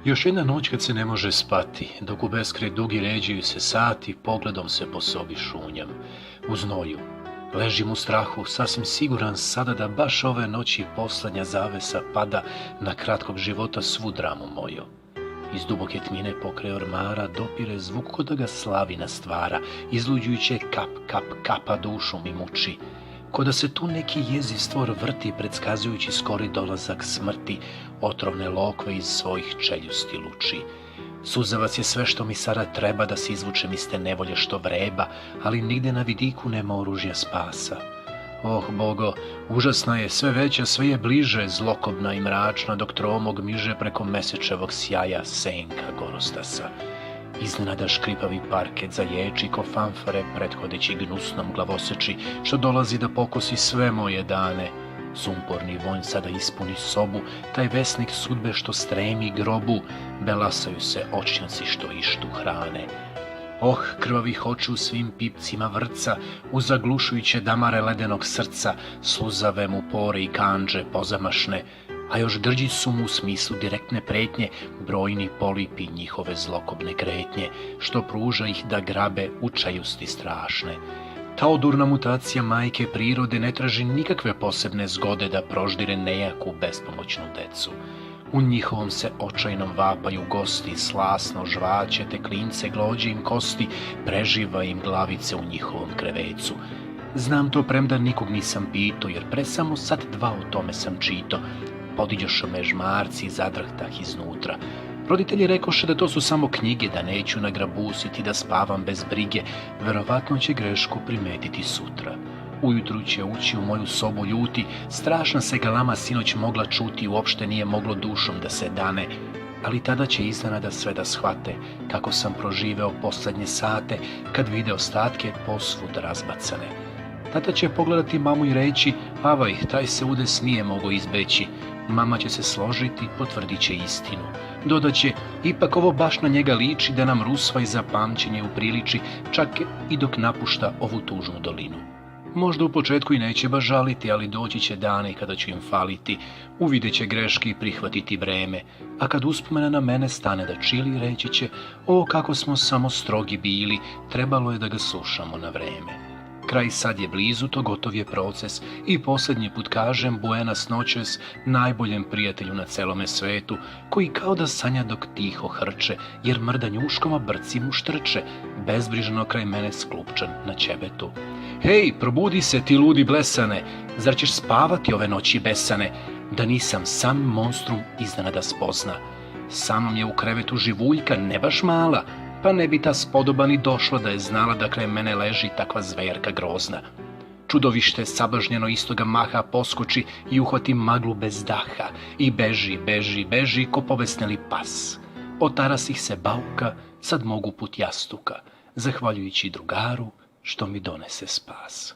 Još jedna noć kad se ne može spati, dok u beskraj dugi ređaju se sati, pogledom se po sobi šunjam. U znoju. Ležim u strahu, sasvim siguran sada da baš ove noći poslednja zavesa pada na kratkog života svu dramu moju. Iz duboke tmine pokraj ormara dopire zvuk ko da ga slavina stvara, izluđujuće kap, kap, kapa dušu mi muči. Ko da se tu neki jeziv stvor vrti, predskazujući skori dolazak smrti, otrovne lokve iz svojih čeljusti luči. Suzavac je sve što mi sada treba da se izvučem iz te nevolje što vreba, ali nigde na vidiku nema oružja spasa. Oh, Bogo, užasna je, sve veća, sve je bliže, zlokobna i mračna, dok tromog miže preko mesečevog sjaja senka gorostasa. Iznenada škripavi parket zaječi ko fanfare, prethodeći gnusnom glavoseči, što dolazi da pokosi sve moje dane. Sumporni vonj sada ispuni sobu, taj vesnik sudbe što stremi grobu, belasaju se očnjaci što ištu hrane. Oh, krvavih očiju svim pipcima vrca, uz zaglušujuće damare ledenog srca, sluzave mu pore i kanđe pozamašne, a još grđi su mu u smislu direktne pretnje brojni polipi njihove zlokobne kretnje, što pruža ih da grabe u čajusti strašne. Ta odurna mutacija majke prirode ne traži nikakve posebne zgode da proždire nejaku bespomoćnu decu. U njihovom se očajnom vapaju gosti, slasno žvaće te klince, glođe im kosti, preživa im glavice u njihovom krevecu. Znam to premda nikog nisam pito, jer pre samo sat dva o tome sam čito. Podiđoše me žmarci i zadrhtah iznutra. Roditelji rekoše da to su samo knjige, da neću nagrabusiti, da spavam bez brige, verovatno će grešku primetiti sutra. Ujutru će ući u moju sobu ljuti, strašna se galama sinoć mogla čuti, uopšte nije moglo dušom da se dane, ali tada će iznenada sve da shvate, kako sam proživeo poslednje sate, kad vide ostatke posvud razbacane. Tata će pogledati mamu i reći, avaj, taj se udes nije mogo izbeći. Mama će se složiti, potvrdit će istinu. Dodaće, ipak ovo baš na njega liči da nam rusvaj za pamćenje upriliči, čak i dok napušta ovu tužnu dolinu. Možda u početku i neće baš žaliti, ali doći će dane kada ću im faliti, uvidjet će greške i prihvatiti vreme, a kad uspomena na mene stane da čili, reći će, o kako smo samo strogi bili, trebalo je da ga slušamo na vreme. Kraj sad je blizu, to gotov je proces i posljednji put kažem buenas noches najboljem prijatelju na celome svetu, koji kao da sanja dok tiho hrče, jer mrda njuškoma brci mu štrče, bezbrižno kraj mene sklupčan na ćebetu. Hej, probudi se ti ludi blesane, zar ćeš spavati ove noći besane, da nisam sam monstrum iznenada spozna. Sa mnom je u krevetu živuljka, ne baš mala, pa ne bi ta spodoba ni došla da je znala da kraj mene leži takva zverka grozna. Čudovište sabažnjeno istoga maha poskoči i uhvati maglu bez daha i beži, beži, beži ko povesneli pas. Od tarasih se bauka, sad mogu put jastuka, zahvaljujući drugaru što mi donese spas.